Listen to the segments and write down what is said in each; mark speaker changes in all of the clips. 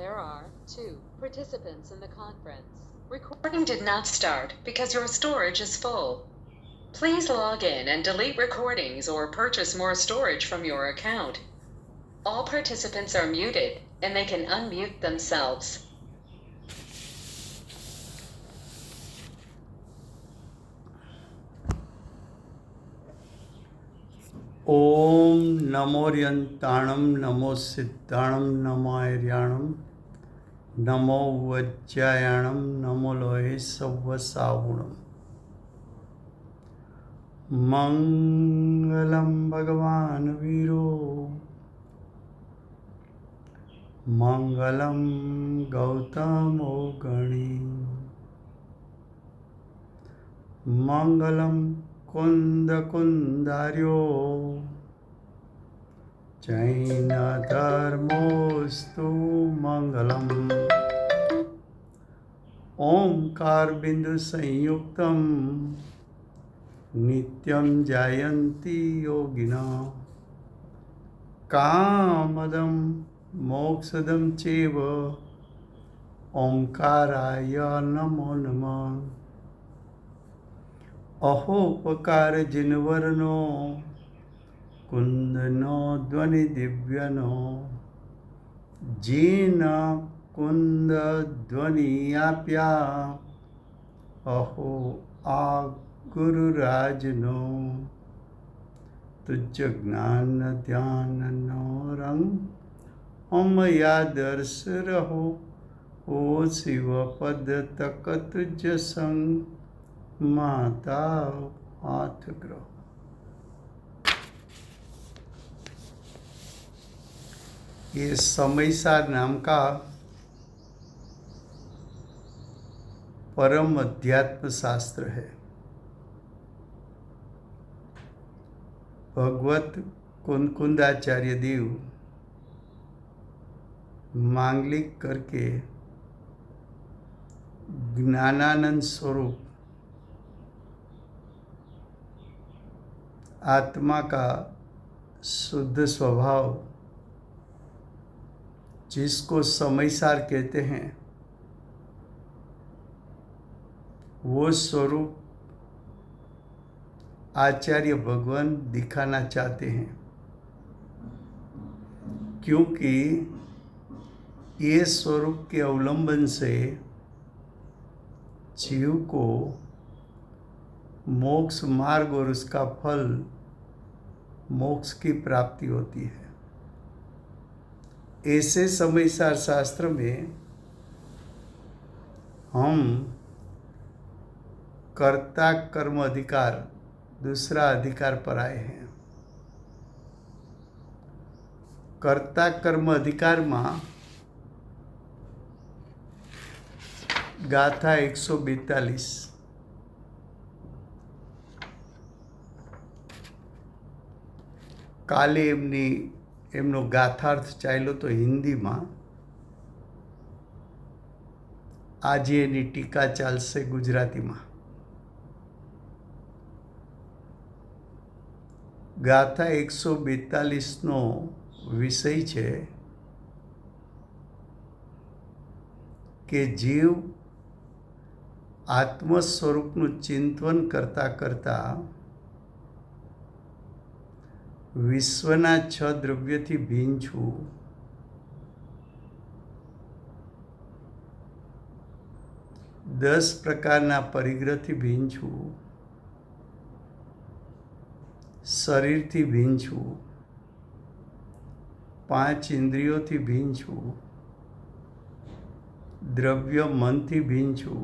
Speaker 1: There are 2 participants in the conference. Recording did not start because your storage is full. Please log in and delete recordings or purchase more storage from your account. All participants are muted and they can unmute themselves.
Speaker 2: ओम नमोर्यंताणं नमो सिद्धाणं नमो आर्याणं नमो वज्रायाणं नमो लोहे सव्वसावुणं मंगलम भगवान वीरो मंगलम गौतमो गणी मंगलम कुंद कुंदार्यो जैन धर्मोस्तु मंगलम ओंकार बिंदु संयुक्तम नित्यं जायन्ति योगिनः कामदं मोक्षदं चैव ओंकाराय नमो नमः अहोपकार जिनवर्णो कुंदनो ध्वनि दिव्यनो जीन कुंद ध्वनि आप्या अहो आ गुरुराजनो तुझ ज्ञान ध्यान नो रंग अमया दर्श रहो ओ शिव पद तक तुझ संग माता हाथ ग्रह। ये समयसार नाम का परम अध्यात्म शास्त्र है। भगवत कुंदाचार्य देव मांगलिक करके ज्ञानानंद स्वरूप आत्मा का शुद्ध स्वभाव जिसको समयसार कहते हैं वो स्वरूप आचार्य भगवान दिखाना चाहते हैं, क्योंकि ये स्वरूप के अवलंबन से जीव को मोक्ष मार्ग और उसका फल मोक्ष की प्राप्ति होती है। ऐसे समयसार शास्त्र में हम कर्ता कर्म अधिकार दूसरा अधिकार पर आए हैं। कर्ता कर्म अधिकार में गाथा 142 काले एमनो गाथार्थ चाल्यो तो हिंदी में, आज एनी टीका चालशे गुजराती में। गाथा 142 नो विषय है कि जीव आत्म स्वरूपनु चिंतन करता करता विश्वना 6 द्रव्यथी भीन छूं, 10 प्रकारना परिग्रहथी भीन छूं, शरीरथी भीन छूं, 5 इंद्रियोथी भीन छूं, द्रव्य मनथी भीन छूं,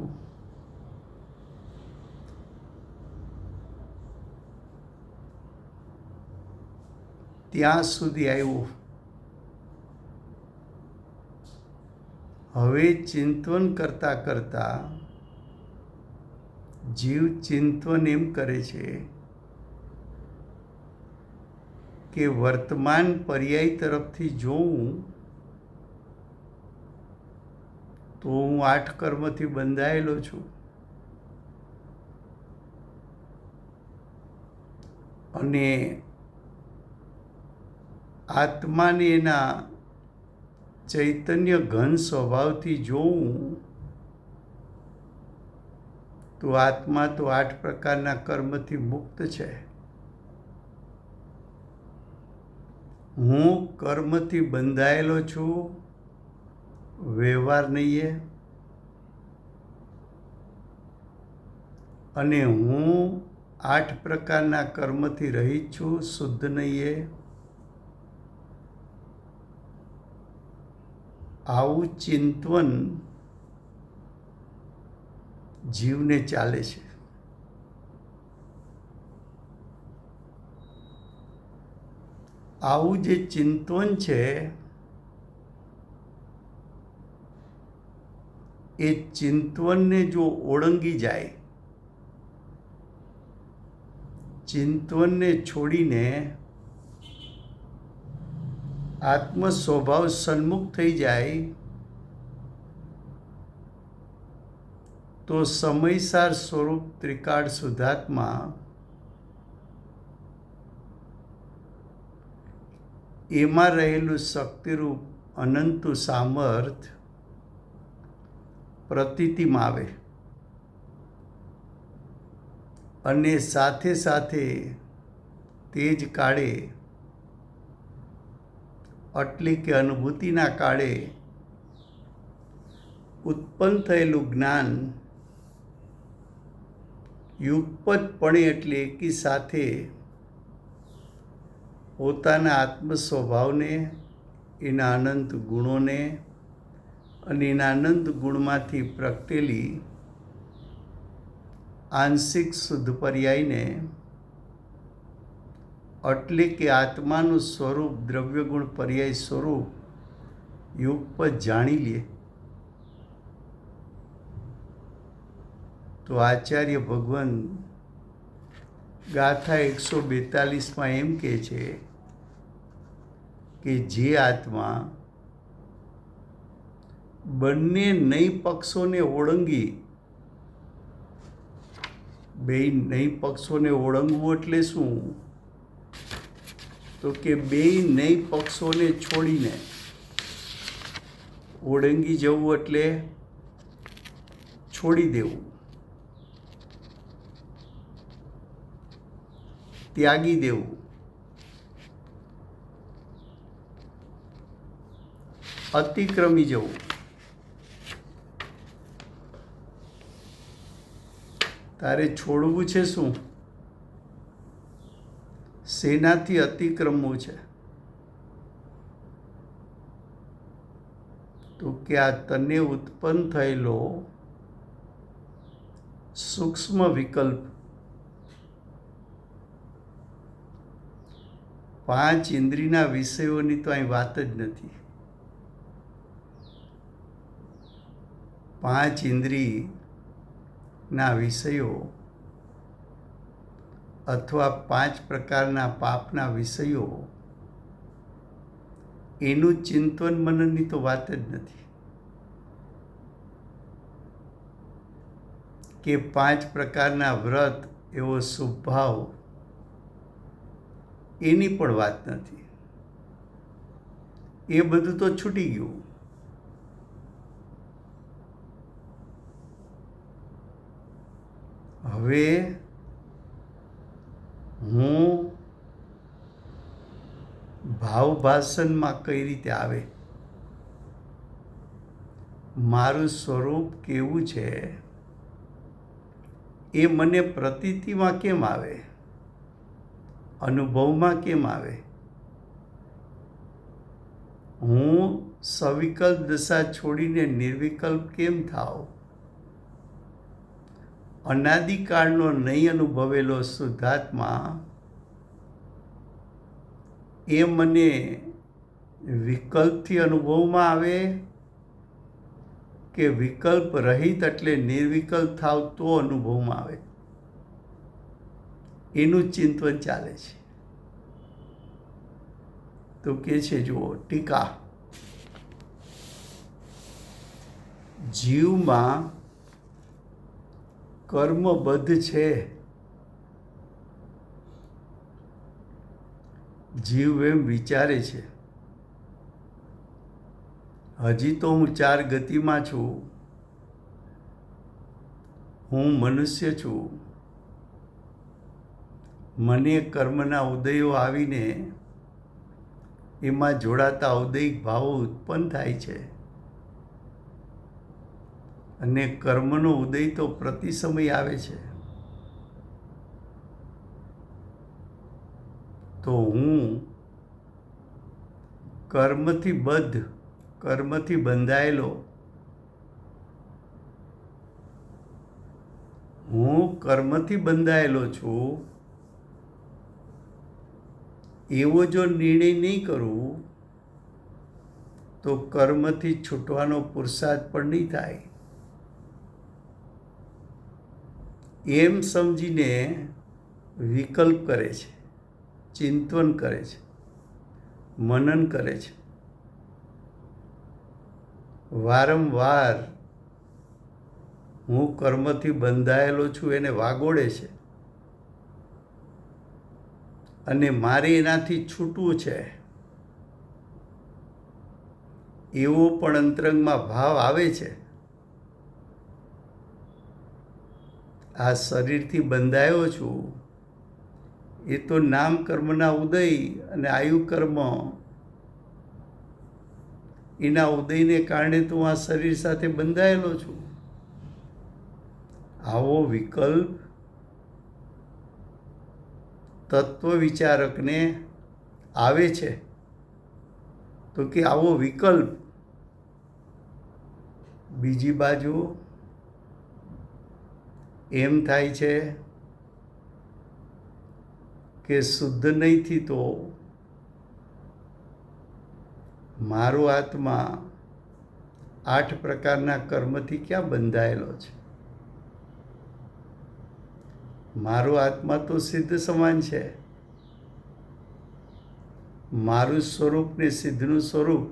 Speaker 2: ત્યાં સુધી આવ્યો। હવે ચિંતન કરતા કરતા જીવ ચિંતન એમ કરે છે કે વર્તમાન પર્યાય તરફથી જોઉં તો હું 8 કર્મથી બંધાયેલો છું અને આત્માને એના ચૈતન્ય ઘન સ્વભાવથી જોઉં તો આત્મા તો 8 પ્રકારના કર્મથી મુક્ત છે. હું કર્મથી બંધાયેલો છું, વ્યવહાર નહીં. અને હું 8 પ્રકારના કર્મથી રહિત છું, શુદ્ધ નહીં. આવું ચિંતન જીવને ચાલે છે. આવું જે ચિંતન છે એ ચિંતનને જો ઓળંગી જાય, ચિંતનને છોડીને આત્મ સ્વભાવ સન્મુખ થઈ જાય તો સમયસાર સ્વરૂપ ત્રિકાળ શુદ્ધાત્મા એમાં રહેલું શક્તિરૂપ અનંતું સામર્થ્ય પ્રતીતિમાં આવે અને સાથે સાથે તે જ કાળે એટલે કે અનુભૂતિના કાળે ઉત્પન્ન થયેલું જ્ઞાન યુગપતપણે એટલે એકી સાથે પોતાના આત્મ સ્વભાવને, એના અનંત ગુણોને અને એના અનંત ગુણમાંથી પ્રગટેલી આંશિક શુદ્ધ પર્યાયને એટલે કે આત્માનું સ્વરૂપ દ્રવ્યગુણ પર્યાય સ્વરૂપ યુગપત જાણી લે તો આચાર્ય ભગવાન ગાથા 142માં એમ કહે છે કે જે આત્મા બંને નઈ પક્ષોને ઓળંગી, બે નઈ પક્ષોને ઓળંગવું એટલે શું? તો કે બે નઈ પક્ષોને છોડીને ઓળંગી જવું એટલે છોડી દેવું, ત્યાગી દેવું. અતિક્રમી જવું. તારે છોડવું છે શું? શેનાથી અતિક્રમવું છે? તો કે આ તને ઉત્પન્ન થયેલો સૂક્ષ્મ વિકલ્પ 5 ઇન્દ્રિયના વિષયોની તો અહીં વાત જ નથી. 5 ઇન્દ્રિયના વિષયો અથવા 5 પ્રકારના પાપના વિષયો એનું ચિંતન મનનની તો વાત જ નથી કે 5 પ્રકારના વ્રત એવો સ્વભાવ એની પણ વાત નથી. એ બધું તો છૂટી ગયું. હવે હું ભાવભાષણમાં કઈ રીતે આવે, મારું સ્વરૂપ કેવું છે એ મને પ્રતીતિમાં કેમ આવે, અનુભવમાં કેમ આવે? હું સવિકલ્પ દશા છોડીને નિર્વિકલ્પ કેમ થાવ? અનાદિકાળનો નહીં અનુભવેલો શુદ્ધાત્મા એ મને વિકલ્પથી અનુભવમાં આવે કે વિકલ્પ રહિત એટલે નિર્વિકલ્પ થાવ તો અનુભવમાં આવે? એનું ચિંતન ચાલે છે. તો કે છે જુઓ ટીકા, જીવમાં કર્મબદ્ધ છે. જીવ એમ વિચારે છે હજી તો હું 4 ગતિમાં છું. હું મનુષ્ય છું. મને કર્મના ઉદયો આવીને એમાં જોડાતા ઉદયિક ભાવો ઉત્પન્ન થાય છે. અને કર્મનો ઉદય તો પ્રતિ સમય આવે છે. તો હું કર્મથી બંધાયેલો છું. એવો જો નિર્ણય નહીં કરું તો કર્મથી છૂટવાનો પુરુષાર્થ પણ નહીં થાય. એમ સમજીને વિકલ્પ કરે છે, ચિંતન કરે છે, મનન કરે છે. વારંવાર હું કર્મથી બંધાયેલો છું એને વાગોળે છે અને મારે એનાથી છૂટવું છે એવો પણ અંતરંગમાં ભાવ આવે છે. આ શરીરથી બંધાયો છું એ તો નામ કર્મના ઉદય અને આયુ કર્મ એના ઉદયને કારણે તો હું આ શરીર સાથે બંધાયેલો છું. આવો વિકલ્પ તત્વ વિચારકને આવે છે. તો કે આવો વિકલ્પ બીજી બાજુ એમ થાય છે કે શુદ્ધ નહીંથી તો મારો આત્મા 8 પ્રકારના કર્મથી ક્યાં બંધાયેલો છે? મારો આત્મા તો સિદ્ધ સમાન છે. મારું સ્વરૂપ ને સિદ્ધનું સ્વરૂપ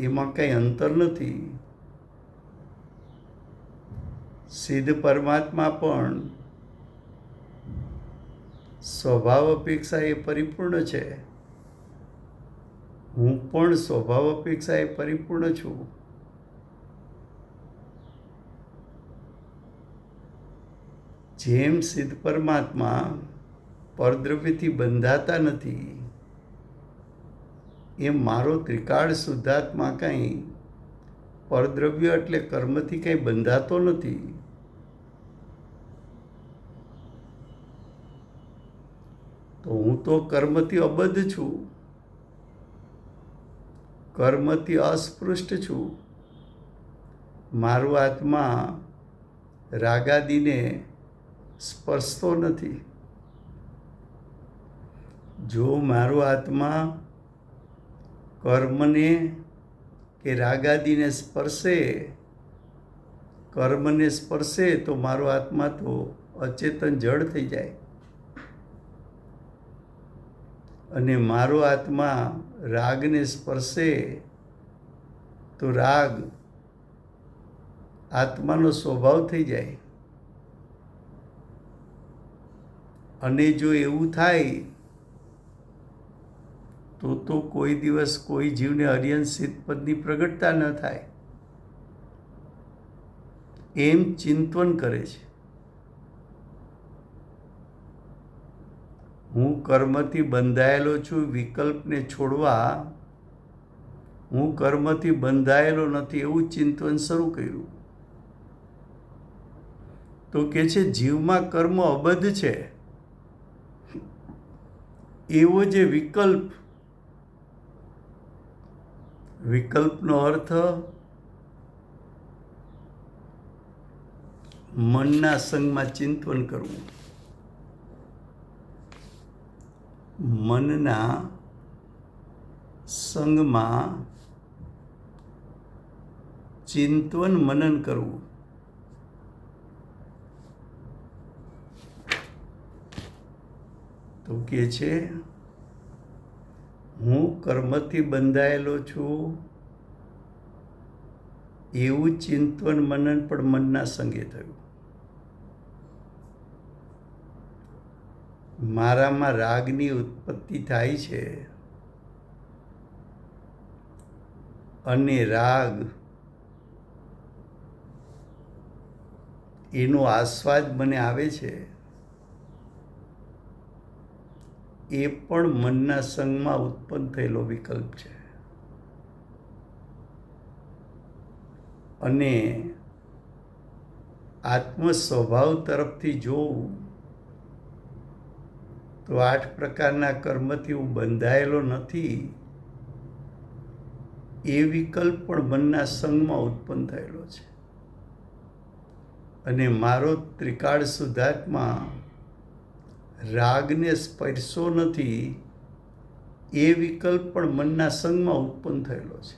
Speaker 2: એમાં કંઈ અંતર નથી. સિદ્ધ પરમાત્મા પણ સ્વભાવ અપેક્ષા એ પરિપૂર્ણ છે. હું પણ સ્વભાવ અપેક્ષા એ પરિપૂર્ણ છું. જેમ સિદ્ધ પરમાત્મા પરદ્રવ્યથી બંધાતા નથી એમ મારો ત્રિકાળ શુદ્ધાત્મા કંઈ પરદ્રવ્ય એટલે કર્મથી કંઈ બંધાતો નથી. તો હું તો કર્મથી અબદ્ધ છું, કર્મથી અસ્પૃષ્ટ છું. મારો આત્મા રાગાદીને સ્પર્શતો નથી. જો મારો આત્મા કર્મને કે રાગાદીને સ્પર્શે તો મારો આત્મા તો અચેતન જડ થઈ જાય. અને મારો આત્મા રાગને સ્પર્શે તો રાગ આત્માનો સ્વભાવ થઈ જાય. અને જો એવું થાય તો કોઈ દિવસ કોઈ જીવને અરિહંત સિદ્ધ પદની પ્રગટતા ન થાય. એમ ચિંતન કરે છે. હું કર્મથી બંધાયેલો છું વિકલ્પને છોડવા હું કર્મથી બંધાયેલો નથી એવું ચિંતન શરૂ કર્યું. તો કે છે જીવમાં કર્મ અબદ્ધ છે એવો જે વિકલ્પનો અર્થ મનના સંગમાં ચિંતન કરવું. મનના સંગમાં ચિંતન મનન કરવું. તો કે છે હું કર્મથી બંધાયેલો છું એવું ચિંતન મનન પણ મનના સંગે થયું. મારામાં રાગની ઉત્પત્તિ થાય છે અને રાગ એનો આસ્વાદ મને આવે છે, એ પણ મનના સંગમાં ઉત્પન્ન થયેલો વિકલ્પ છે. અને આત્મ સ્વભાવ તરફથી જોઉં તો 8 પ્રકારના કર્મથી હું બંધાયેલો નથી, એ વિકલ્પ પણ મનના સંગમાં ઉત્પન્ન થયેલો છે. અને મારો ત્રિકાળ શુદ્ધાત્મા રાગને સ્પર્શો નથી, એ વિકલ્પ પણ મનના સંગમાં ઉત્પન્ન થયેલો છે.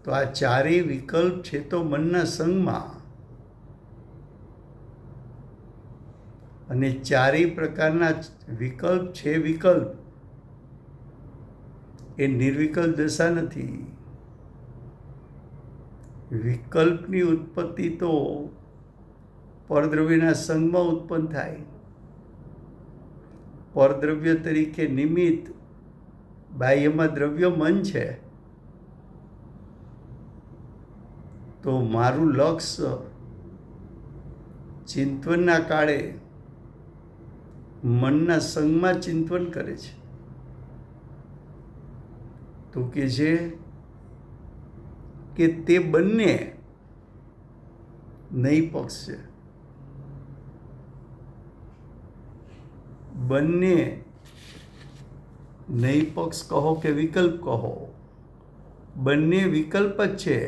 Speaker 2: તો આ ચારેય વિકલ્પ છે તો મનના સંગમાં, અને ચારેય પ્રકારના વિકલ્પ છે. વિકલ્પ એ નિર્વિકલ્પ દશા નથી. વિકલ્પની ઉત્પત્તિ તો પરદ્રવ્યના સંગમાં ઉત્પન્ન થાય. પરદ્રવ્ય તરીકે નિમિત્ત બાહ્યમાં દ્રવ્ય મન છે. તો મારું લક્ષ્ય ચિંતવનના કાળે મનના સંગમાં ચિંતવન કરે છે. તો કે છે કે તે બંને નહીં પક્ષ છે. બંને નહીં પક્ષ કહો કે વિકલ્પ કહો, બંને વિકલ્પ જ છે.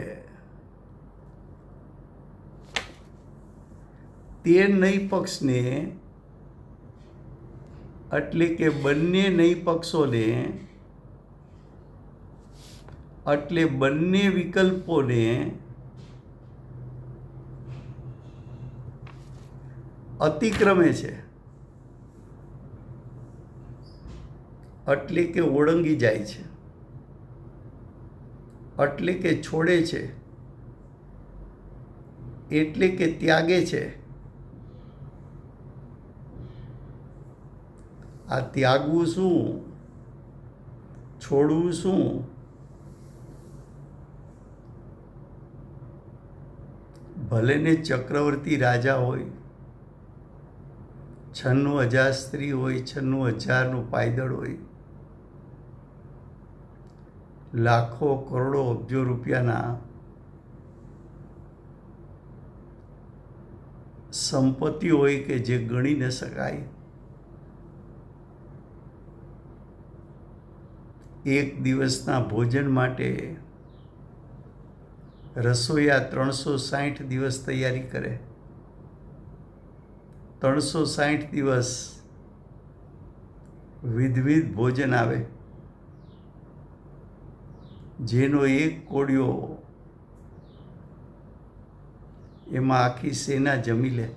Speaker 2: તે નહીં પક્ષને એટલે કે બંને નહીં પક્ષોને એટલે બંને વિકલ્પોને અતિક્રમે છે, એટલે કે ઓળંગી જાય છે, એટલે કે છોડે છે, એટલે કે ત્યાગે છે. આ ત્યાગવું શું, છોડવું શું? ભલે ને ચક્રવર્તી રાજા હોય, 96,000 સ્ત્રી હોય, 96,000નું પાયદળ હોય, લાખો કરોડો અબજો રૂપિયાના સંપત્તિ હોય કે જે ગણી ન શકાય, એક દિવસના ભોજન માટે રસોઈયા 360 દિવસ તૈયારી કરે. 360 દિવસ વિધવિધ ભોજન આવે, જેનો એક કોળિયો એમાં આખી સેના જમી લે.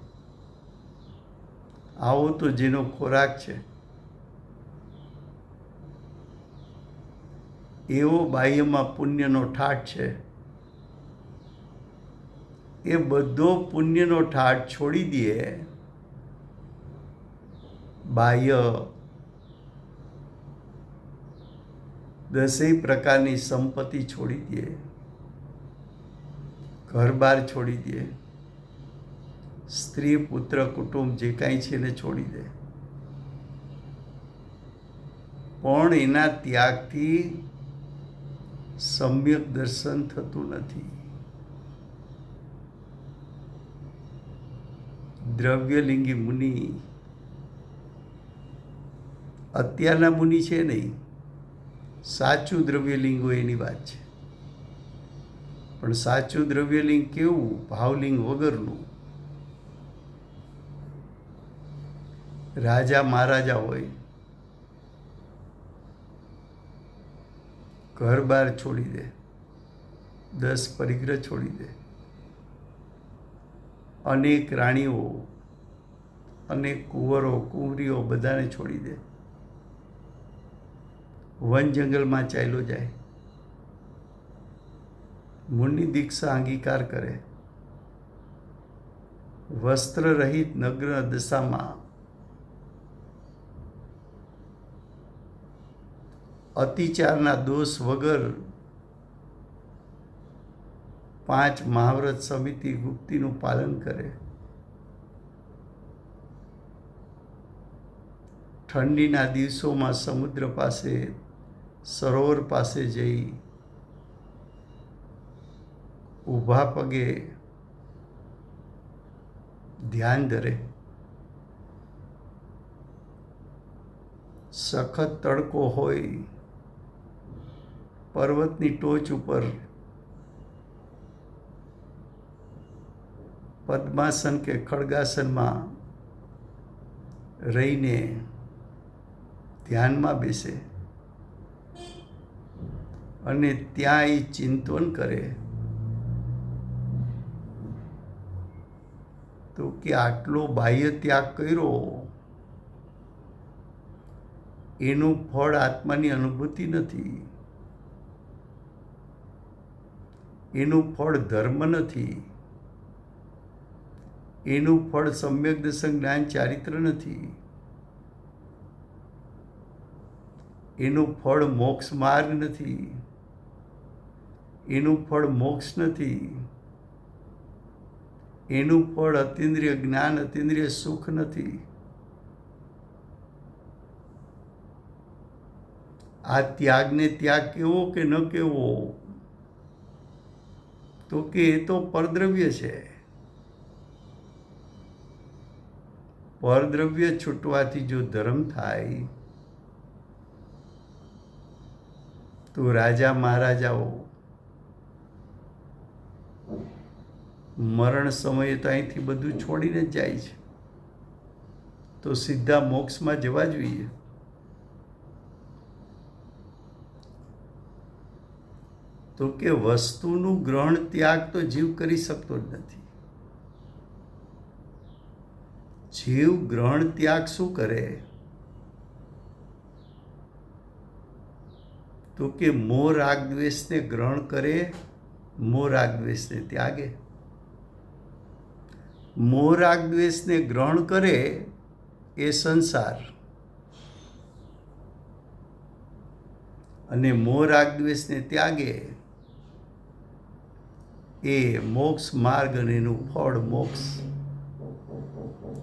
Speaker 2: આવો તો જેનો ખોરાક છે. એવો બાહ્યમાં પુણ્યનો ઠાઠ છે. એ બધો પુણ્યનો ઠાઠ છોડી દે, બાહ્ય 10 પ્રકારની સંપત્તિ છોડી દે, ઘર-બાર છોડી દે, સ્ત્રી પુત્ર કુટુંબ જે કાંઈ છે એને છોડી દે. પણ એના ત્યાગથી સમ્યક દર્શન થતું નથી. દ્રવ્યલિંગી મુનિ અત્યારના મુનિ છે નહીં, સાચું દ્રવ્યલિંગ હોય એની વાત છે. પણ સાચું દ્રવ્યલિંગ કેવું? ભાવલિંગ વગરનું. રાજા મહારાજા હોય, ઘર-બાર છોડી દે, 10 પરિગ્રહ છોડી દે, અનેક રાણીઓ, અનેક કુંવરો કુંવરીઓ બધાને છોડી દે, વન જંગલમાં ચાલ્યો જાય, મુનિ દીક્ષા અંગીકાર કરે, વસ્ત્ર રહિત નગ્ન દશામાં અતિચારના દોષ વગર 5 મહાવ્રત સમિતિ ગુપ્તીનું પાલન કરે, ઠંડીના દિવસોમાં સમુદ્ર પાસે, સરોવર પાસે જઈ ઊભા પગે ધ્યાન ધરે, સખત તડકો હોય, પર્વતની ટોચ ઉપર પદ્માસન કે ખડગાસનમાં રહીને ધ્યાનમાં બેસે અને ત્યાં એ ચિંતન કરે તો કે આટલો બાહ્ય ત્યાગ કર્યો, એનું ફળ આત્માની અનુભૂતિ નથી, એનું ફળ ધર્મ નથી, એનું ફળ સમ્યક દર્શન જ્ઞાન ચારિત્ર નથી, એનું ફળ મોક્ષ માર્ગ નથી, એનું ફળ મોક્ષ નથી, એનું ફળ અતિન્દ્રિય જ્ઞાન, અતિન્દ્રિય સુખ નથી. આ ત્યાગને ત્યાગ કેવો કે ન કેવો, તો કે એ તો પરદ્રવ્ય છે. પરદ્રવ્ય છૂટવાથી જો ધર્મ થાય તો રાજા મહારાજાઓ મરણ સમયે તો અહીંથી બધું છોડીને જ જાય છે, તો સીધા મોક્ષમાં જવા જોઈએ. તો કે વસ્તુનું ગ્રહણ ત્યાગ તો જીવ કરી શકતો જ નથી. જીવ ગ્રહણ ત્યાગ શું કરે? તો કે મોહ રાગ દ્વેષને ગ્રહણ કરે, મોહ રાગ દ્વેષને ત્યાગે. મોહ રાગ દ્વેષને ગ્રહણ કરે એ સંસાર, અને મોહ રાગ દ્વેષને ત્યાગે એ મોક્ષ માર્ગ, અને એનું ફળ મોક્ષ,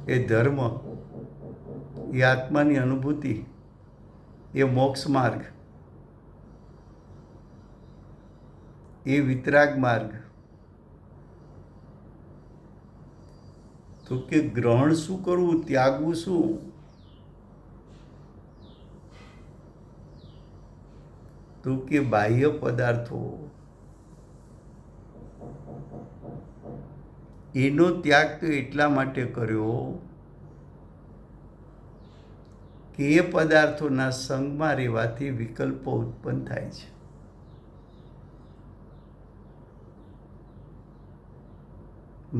Speaker 2: એ ધર્મ, એ આત્માની અનુભૂતિ, એ મોક્ષ માર્ગ, એ વિતરાગ માર્ગ. તો કે ગ્રહણ શું કરવું, ત્યાગવું શું? તો કે બાહ્ય પદાર્થો, એનો ત્યાગ તો એટલા માટે કર્યો કે એ પદાર્થોના સંગમાં રહેવાથી વિકલ્પો ઉત્પન્ન થાય છે.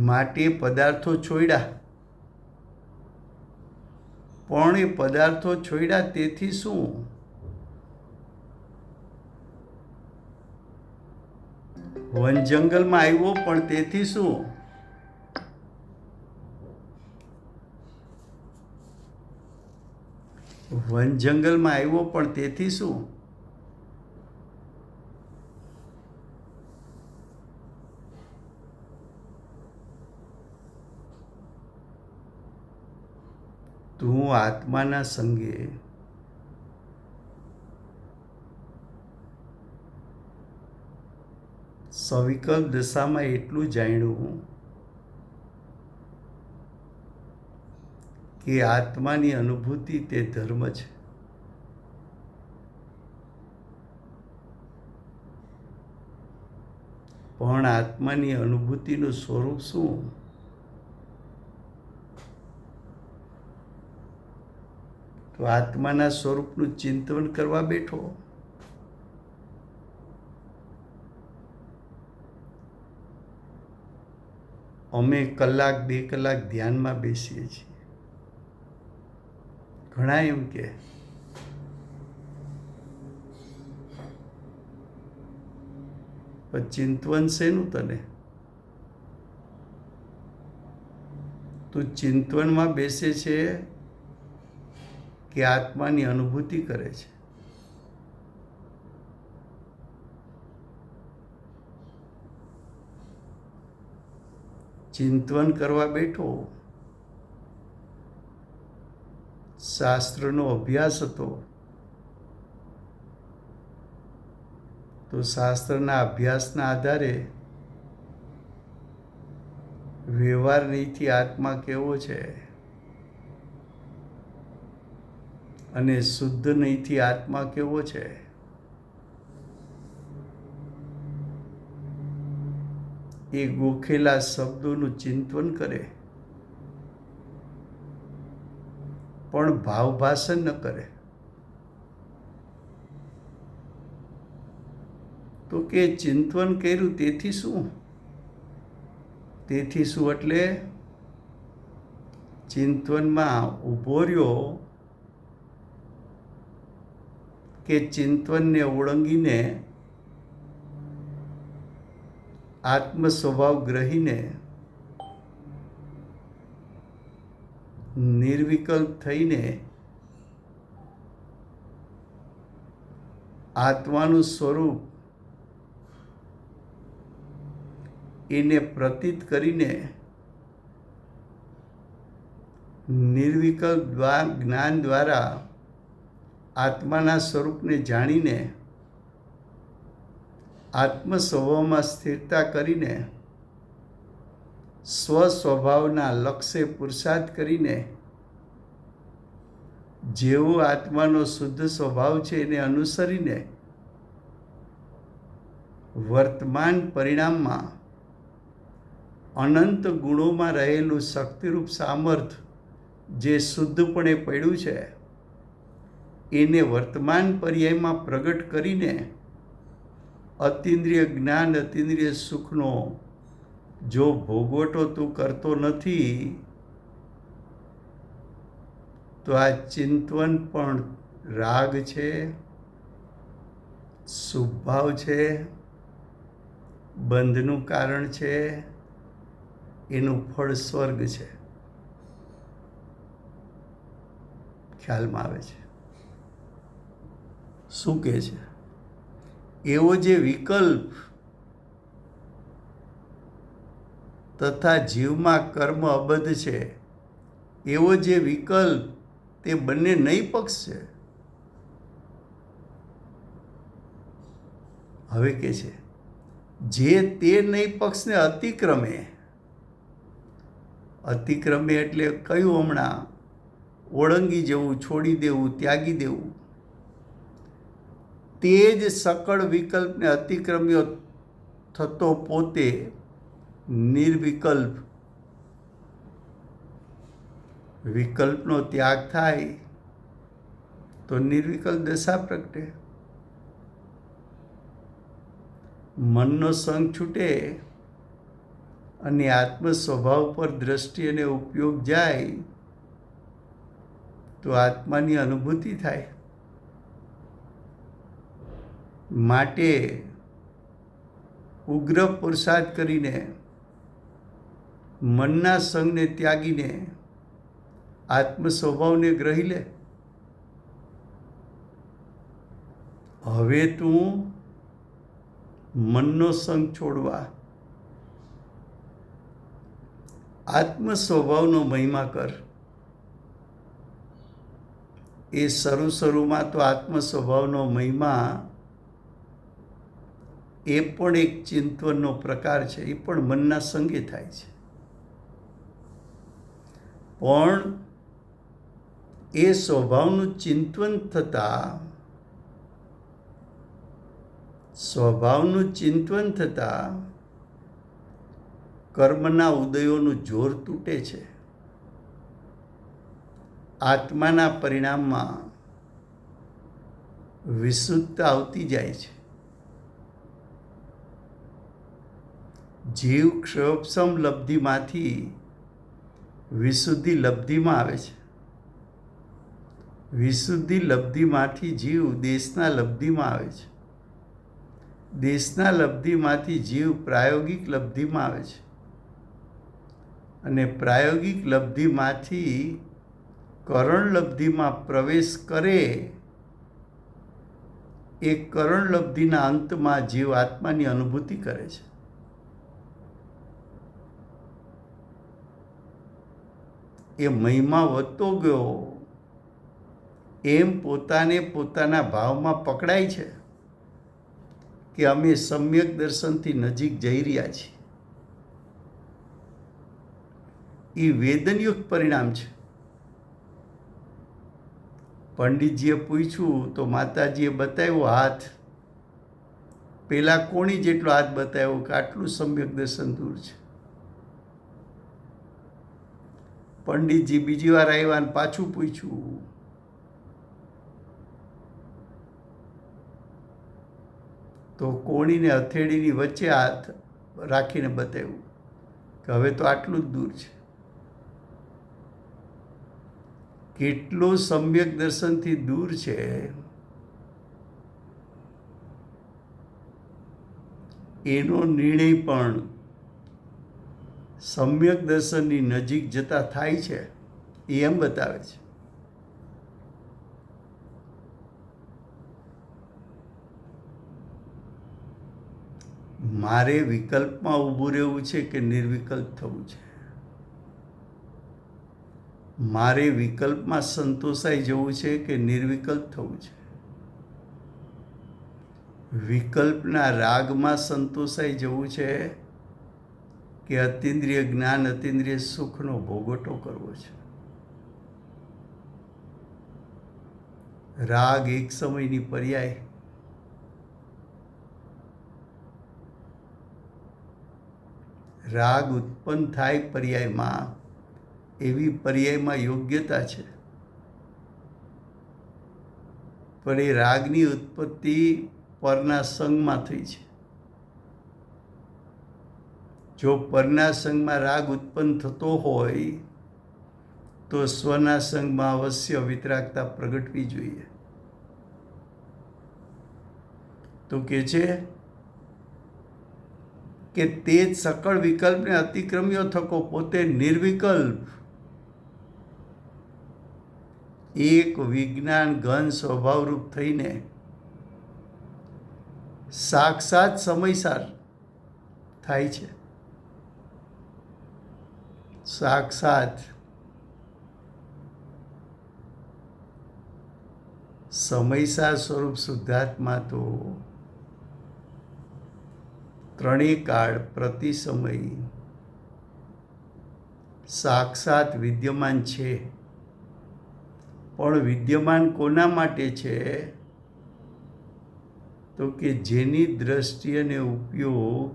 Speaker 2: માટે પદાર્થો છોડ્યા, પણ એ પદાર્થો છોડ્યા તેથી શું? વન જંગલમાં આવ્યો પણ તેથી શું? વન જંગલમાં આવ્યો પણ તેથી શું? તું આત્માના સંગે સવિકલ્પ દશામાં એટલું જાણ્યું કે આત્માની અનુભૂતિ તે ધર્મ છે. પણ આત્માની અનુભૂતિનું સ્વરૂપ શું? તો આત્માના સ્વરૂપનું ચિંતન કરવા બેઠો, અમે કલાક 2 કલાક ધ્યાનમાં બેસીએ છીએ. ઘણા એમ કે ચિંતવન શેનું તને? તું ચિંતવનમાં બેસે છે કે આત્માની અનુભૂતિ કરે છે? ચિંતન કરવા બેઠો, શાસ્ત્રનો અભ્યાસ હતો, તો શાસ્ત્રના અભ્યાસના આધારે વ્યવહાર નહીંથી આત્મા કેવો છે અને શુદ્ધ નહીંથી આત્મા કેવો છે એ ગોખેલા શબ્દોનું ચિંતન કરે, પણ ભાવભાષણ ન કરે. તો કે ચિંતન કર્યું તેથી શું? તેથી શું એટલે ચિંતનમાં ઊભો રહ્યો કે ચિંતનને ઓળંગીને આત્મ સ્વભાવ ગ્રહીને નિર્વિકલ્પ થઈને આત્માનું સ્વરૂપ એને પ્રતીત કરીને નિર્વિકલ્પ જ્ઞાન દ્વારા આત્માના સ્વરૂપને જાણીને આત્મ સ્વભાવમાં સ્થિરતા કરીને સ્વ સ્વભાવના લક્ષ્ય પુરુષાર્થ કરીને જેવો આત્માનો શુદ્ધ સ્વભાવ છે એને અનુસરીને વર્તમાન પરિણામમાં અનંત ગુણોમાં રહેલું શક્તિરૂપ સામર્થ્ય જે શુદ્ધપણે પડ્યું છે એને વર્તમાન પર્યાયમાં પ્રગટ કરીને અતિન્દ્રિય જ્ઞાન અતિન્દ્રિય સુખનો જો ભોગવટો તું કરતો નથી તો આ ચિંતન પણ રાગ છે, શુભભાવ છે, બંધનું કારણ છે, એનું ફળ સ્વર્ગ છે. ખ્યાલમાં આવે છે શું કહે છે? એવો જે વિકલ્પ તથા જીવમાં કર્મ અબદ્ધ છે, એવો જે વિકલ્પ તે બંને નહીં પક્ષ છે. હવે કે છે જે તે નહીં પક્ષને અતિક્રમે, અતિક્રમે એટલે કયું હમણાં ઓળંગી જવું, છોડી દેવું, ત્યાગી દેવું, તે જ સકળ વિકલ્પને અતિક્રમ્યો થતો પોતે નિર્વિકલ્પ. વિકલ્પનો ત્યાગ થાય તો નિર્વિકલ્પ દશા પ્રગટે. મનનો સંગ છૂટે અને આત્મ સ્વભાવ પર દ્રષ્ટિ અને ઉપયોગ જાય તો આત્માની અનુભૂતિ થાય. માટે ઉગ્ર પુરુષાર્થ કરીને મનના સંગને ત્યાગીને આત્મ સ્વભાવને ગ્રહી લે. હવે તું મનનો સંગ છોડવા આત્મ સ્વભાવનો મહિમા કર. એ શરૂમાં તો આત્મ સ્વભાવનો મહિમા એ પણ એક ચિંતનનો પ્રકાર છે, એ પણ મનના સંગે થાય છે. પણ એ સ્વભાવનું ચિંતન થતાં કર્મના ઉદયોનું જોર તૂટે છે. આત્માના પરિણામમાં વિશુદ્ધતા આવતી જાય છે. જીવ ક્ષયોપશમ લબ્ધિમાંથી વિશુદ્ધિ લબ્ધિમાં આવે છે. વિશુદ્ધિ લબ્ધિમાંથી જીવ દેશના લબ્ધિમાં આવે છે. દેશના લબ્ધિમાંથી જીવ પ્રાયોગિક લબ્ધિમાં આવે છે. અને પ્રાયોગિક લબ્ધિમાંથી કરણ લબ્ધિમાં પ્રવેશ કરે. એ કરણ લબ્ધિના અંતમાં જીવ આત્માની અનુભૂતિ કરે છે. એ મહિમા વધતો ગયો એમ પોતાને પોતાના ભાવમાં પકડાય છે કે અમે સમ્યક દર્શનથી નજીક જઈ રહ્યા છીએ. એ વેદનયુક્ત પરિણામ છે. પંડિતજીએ પૂછ્યું તો માતાજીએ બતાવ્યો હાથ. પેલા કોણી જેટલો હાથ બતાવ્યો કે આટલું સમ્યક દર્શન દૂર છે. પંડિતજી બીજી વાર આવ્યા અને પાછું પૂછ્યું. તો કોણીને હથેળીની વચ્ચે હાથ રાખીને બતાવ્યું કે હવે તો આટલું જ દૂર છે. કેટલો સમ્યક દર્શનથી દૂર છે એનો નિર્ણય પણ સમ્યક દર્શનની નજીક જતા થાય છે એમ બતાવે છે. મારે વિકલ્પમાં ઊભું રહેવું છે કે નિર્વિકલ્પ થવું છે? મારે વિકલ્પમાં સંતોષાઈ જવું છે કે નિર્વિકલ્પ થવું છે? વિકલ્પના રાગમાં સંતોષાઈ જવું છે કે અતિન્દ્રિય જ્ઞાન અતિન્દ્રિય સુખનો ભોગવટો કરવો છે? રાગ એક સમયની પર્યાય, રાગ ઉત્પન્ન થાય પર્યાયમાં, એવી પર્યાયમાં યોગ્યતા છે. પણ એ રાગની ઉત્પત્તિ પરના સંગમાં થઈ છે. જો પરના સંગમાં રાગ ઉત્પન્ન થતો હોય તો સ્વના સંગમાં અવશ્ય વિતરાગતા પ્રગટવી જોઈએ. તો કે છે કે તે જ સકળ વિકલ્પને અતિક્રમ્યો થકો પોતે નિર્વિકલ્પ એક વિજ્ઞાન ઘન સ્વભાવરૂપ થઈને સાક્ષાત સમયસાર થાય છે. સાક્ષાત સમયસાર સ્વરૂપ શુદ્ધાત્મા તો ત્રણેય કાળ પ્રતિ સમય સાક્ષાત વિદ્યમાન છે. પણ વિદ્યમાન કોના માટે છે? તો કે જેની દ્રષ્ટિ અને ઉપયોગ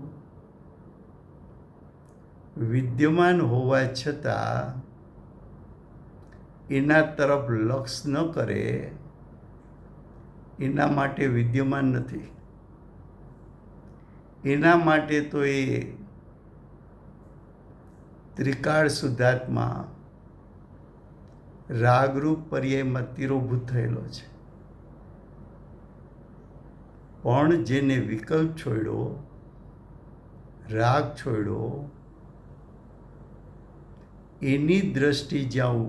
Speaker 2: વિદ્યમાન હોવા છતાં એના તરફ લક્ષ ન કરે એના માટે વિદ્યમાન નથી. એના માટે તો એ ત્રિકાળ શુદ્ધાત્મા રાગરૂપ પર્યાયમાં તિરોભૂત થયેલો છે. પણ જેને વિકલ્પ છોડ્યો, રાગ છોડ્યો, એની દ્રષ્ટિ જ્યાં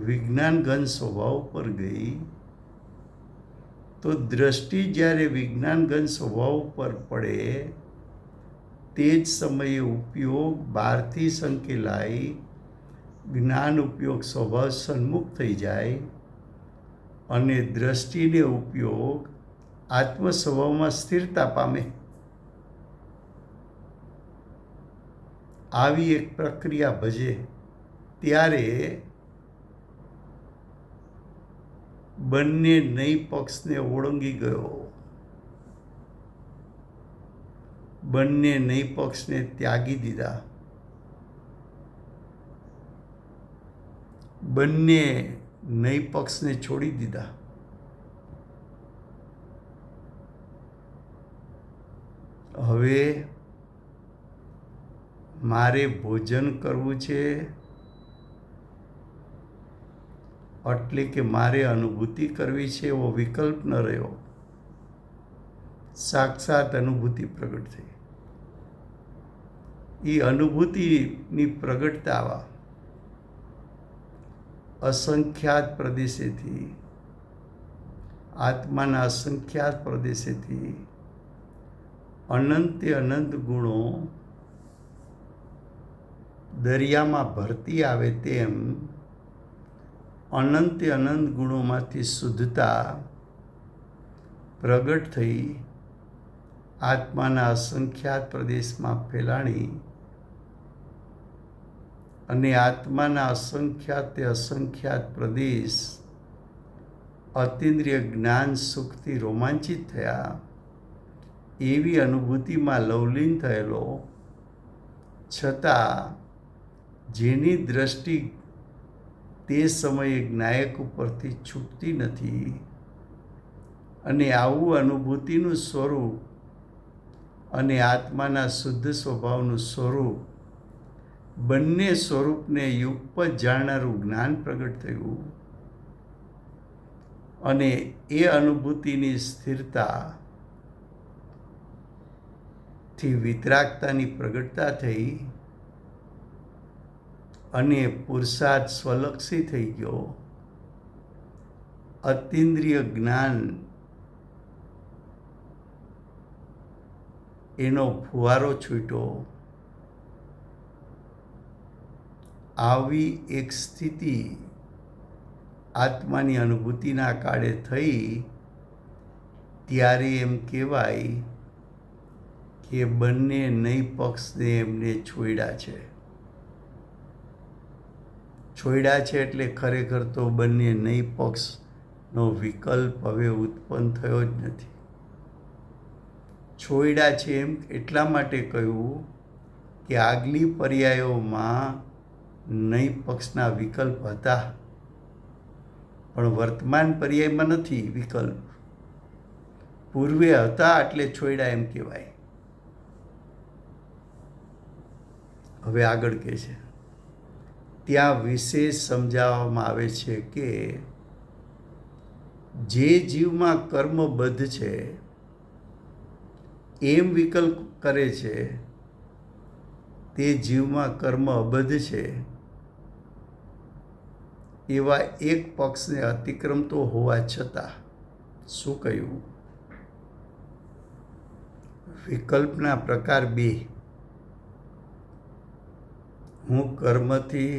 Speaker 2: વિજ્ઞાન ઘન સ્વભાવ પર ગઈ, તો દ્રષ્ટિ જ્યારે વિજ્ઞાન ઘન સ્વભાવ પર પડે તે જ સમયે ઉપયોગ બહારથી સંકેલાઈ જ્ઞાન ઉપયોગ સ્વભાવ સન્મુખ થઈ જાય અને દ્રષ્ટિને ઉપયોગ આત્મ સ્વભાવમાં સ્થિરતા પામે. આવી એક પ્રક્રિયા ભજે ત્યારે બંને નઈ પક્ષને ઓળંગી ગયો, બંને નઈ પક્ષને ત્યાગી દીધા, બંને નઈ પક્ષને છોડી દીધા. હવે મારે ભોજન કરવું છે એટલે કે મારે અનુભૂતિ કરવી છે એવો વિકલ્પ ન રહ્યો. સાક્ષાત અનુભૂતિ પ્રગટ થઈ. એ અનુભૂતિની પ્રગટતા અસંખ્યાત પ્રદેશેથી, આત્માના અસંખ્યાત પ્રદેશેથી અનંતે અનંત ગુણો દરિયામાં ભરતી આવે તેમ અનંતે અનંત ગુણોમાંથી શુદ્ધતા પ્રગટ થઈ આત્માના અસંખ્યાત પ્રદેશમાં ફેલાણી અને આત્માના અસંખ્યાત પ્રદેશ અતિન્દ્રિય જ્ઞાન સુખથી રોમાંચિત થયા એવી અનુભૂતિમાં લવલીન થયેલો, છતાં જેની દ્રષ્ટિ તે સમયે જ્ઞાયક ઉપરથી છૂટતી નથી, અને આવું અનુભૂતિનું સ્વરૂપ અને આત્માના શુદ્ધ સ્વભાવનું સ્વરૂપ બંને સ્વરૂપને યુગપત જાણનારું જ્ઞાન પ્રગટ થયું, અને એ અનુભૂતિની સ્થિરતા થી વિતરાગતાની પ્રગટતા થઈ અને પુરુષાર્થ સ્વલક્ષી થઈ ગયો. અતિન્દ્રિય જ્ઞાન એનો ફુવારો છૂટ્યો. આવી એક સ્થિતિ આત્માની અનુભૂતિના કાળે થઈ ત્યારે એમ કહેવાય કે બંને નય પક્ષને એમને છોડ્યા છે. છોડ્યા છે એટલે ખરેખર તો બંને નય પક્ષનો વિકલ્પ હવે ઉત્પન્ન થયો જ નથી. છોડ્યા છે એમ એટલા માટે કહ્યું કે આગલી પર્યાયોમાં નય પક્ષના વિકલ્પ હતા, પણ વર્તમાન પર્યાયમાં નથી વિકલ્પ. પૂર્વે હતા એટલે છોડ્યા એમ કહેવાય. હવે આગળ કહે છે, ત્યાં વિશેષ સમજાવવામાં આવે છે કે જે જીવમાં કર્મબદ્ધ છે એમ વિકલ્પ કરે છે તે જીવમાં કર્મ અબદ્ધ છે એવા એક પક્ષને અતિક્રમતો હોવા છતાં શું કહ્યું? વિકલ્પના પ્રકાર 2. હું કર્મથી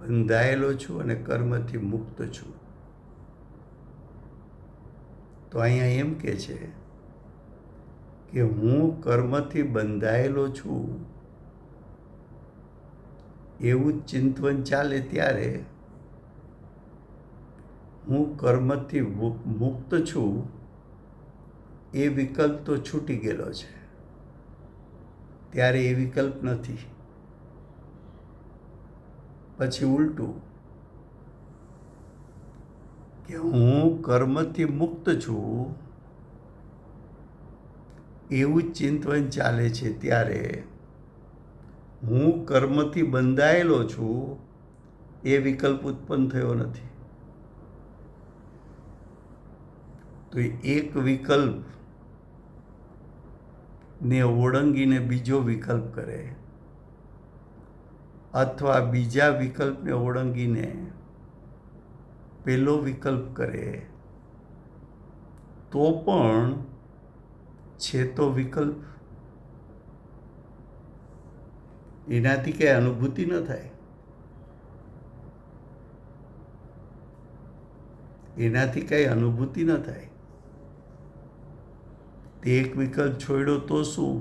Speaker 2: બંધાયેલો છું અને કર્મથી મુક્ત છું. તો અહીંયા એમ કહે છે કે હું કર્મથી બંધાયેલો છું એવું ચિંતન ચાલે ત્યારે હું કર્મથી મુક્ત છું એ વિકલ્પ તો છૂટી ગયેલો છે, ત્યારે એ વિકલ્પ નથી. પછી ઉલટું કે હું કર્મથી મુક્ત છું એવું ચિંતન ચાલે છે ત્યારે હું કર્મથી બંધાયેલો છું એ વિકલ્પ ઉત્પન્ન થયો નથી. તો એક વિકલ્પ ને ઓળંગીને બીજો વિકલ્પ કરે, અથવા બીજા વિકલ્પને ઓળંગીને પેલો વિકલ્પ કરે, તો પણ છે તો વિકલ્પ. એનાથી કઈ અનુભૂતિ ન થાય. એનાથી કઈ અનુભૂતિ ન થાય. તે એક વિકલ્પ છોડ્યો તો શું?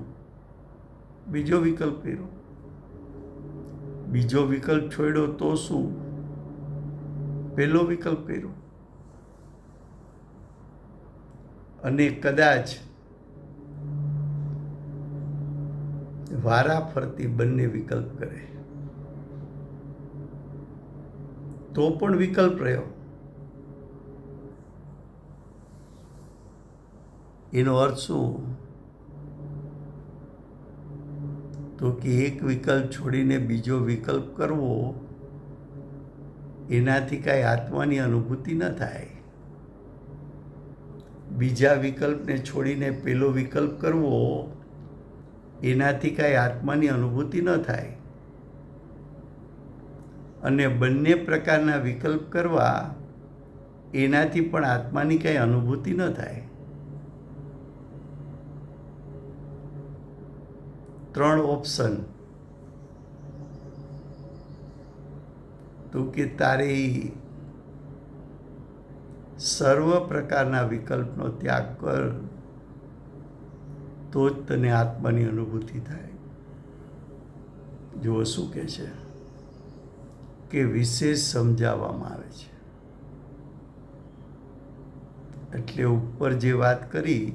Speaker 2: બીજો વિકલ્પ કર્યો. બીજો વિકલ્પ છોડ્યો તો શું? પહેલો વિકલ્પ કર્યો. અને કદાચ વારા ફરતી બંને વિકલ્પ કરે તો પણ વિકલ્પ રહ્યો. એનો અર્થ શું? તો કે એક વિકલ્પ છોડીને બીજો વિકલ્પ કરવો એનાથી કાંઈ આત્માની અનુભૂતિ ન થાય. બીજા વિકલ્પને છોડીને પેલો વિકલ્પ કરવો એનાથી કાંઈ આત્માની અનુભૂતિ ન થાય. અને બંને પ્રકારના વિકલ્પ કરવા એનાથી પણ આત્માની કાંઈ અનુભૂતિ ન થાય. 3 ઓપ્શન તો કે તારે સર્વ પ્રકારના વિકલ્પનો ત્યાગ કર, તો જ તને આત્માની અનુભૂતિ થાય. જુઓ શું કહે છે કે વિશેષ સમજાવવામાં આવે છે. એટલે ઉપર જે વાત કરી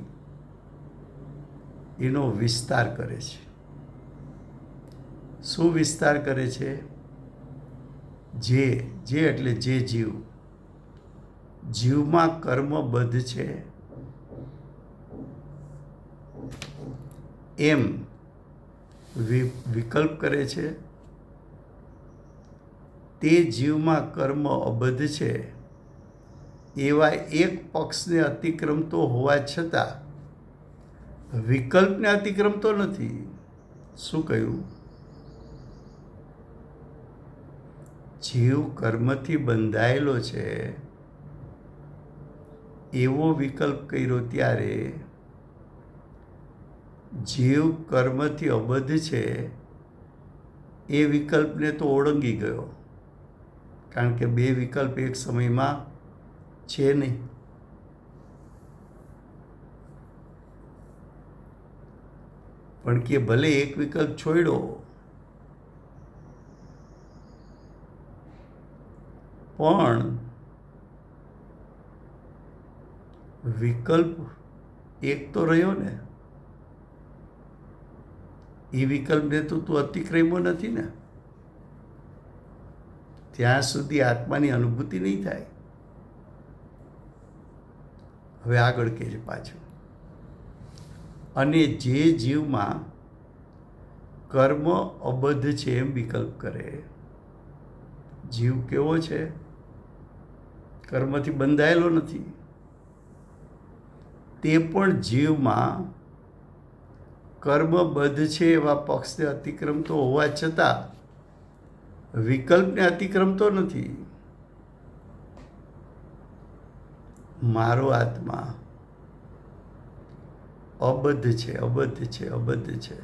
Speaker 2: એનો વિસ્તાર કરે છે. શું વિસ્તાર કરે છે? જે એટલે જે જીવમાં કર્મ બદ્ધ છે એમ વિકલ્પ કરે છે. તે જીવમાં કર્મ અબદ્ધ છે એવા એક પક્ષને અતિક્રમતો હોવા છતાં વિકલ્પને અતિક્રમતો નથી. શું કહ્યું? જીવ કર્મથી બંધાયેલો છે એવો વિકલ્પ કર્યો ત્યારે જીવ કર્મથી અબદ્ધ છે એ વિકલ્પને તો ઓળંગી ગયો, કારણ કે બે વિકલ્પ એક સમયમાં છે નહીં. પણ કે ભલે એક વિકલ્પ છોડ્યો, પણ વિકલ્પ એક તો રહ્યો ને. એ વિકલ્પને તો તું અતિક્રમ્યો નથી ને. ત્યાં સુધી આત્માની અનુભૂતિ નહીં થાય. હવે આગળ કહે છે પાછું, અને જે જીવમાં કર્મ અબદ્ધ છે એમ વિકલ્પ કરે. જીવ કેવો છે? કર્મથી બંધાયેલો નથી. તે પણ જીવમાં કર્મબદ્ધ છે એવા પક્ષને અતિક્રમતો હોવા છતાં વિકલ્પને અતિક્રમતો નથી. મારો આત્મા અબદ્ધ છે, અબદ્ધ છે, અબદ્ધ છે.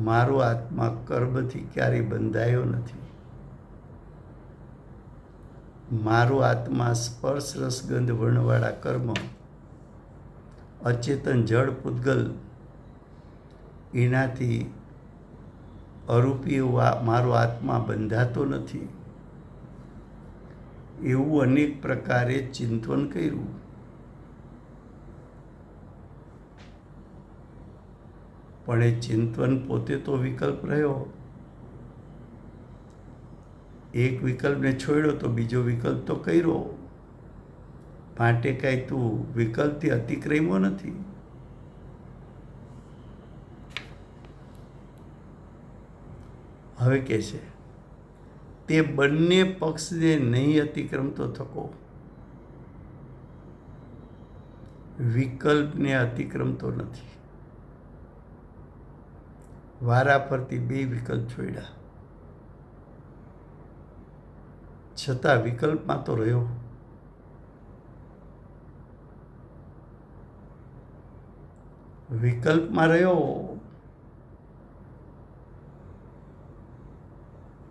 Speaker 2: મારો આત્મા કર્મથી ક્યારેય બંધાયો નથી. મારો આત્મા સ્પર્શ રસ ગંધ વર્ણવાળા કર્મ, અચેતન જળ પૂતગલ એનાથી અરૂપી મારો આત્મા બંધાતો નથી. એવું અનેક પ્રકારે ચિંતન કર્યું. પણ એ ચિંતન પોતે તો વિકલ્પ રહ્યો. એક વિકલ્પને છોડ્યો તો બીજો વિકલ્પ તો કર્યો. માટે કાંઈ તું વિકલ્પથી અતિક્રમ્યો નથી. હવે કહે છે, તે બંને પક્ષને નહીં અતિક્રમતો થકો. વિકલ્પને અતિક્રમતો નથી. વારાફરતી બે વિકલ્પ છોડ્યા, છતાં વિકલ્પમાં તો રહ્યો. વિકલ્પમાં રહ્યો.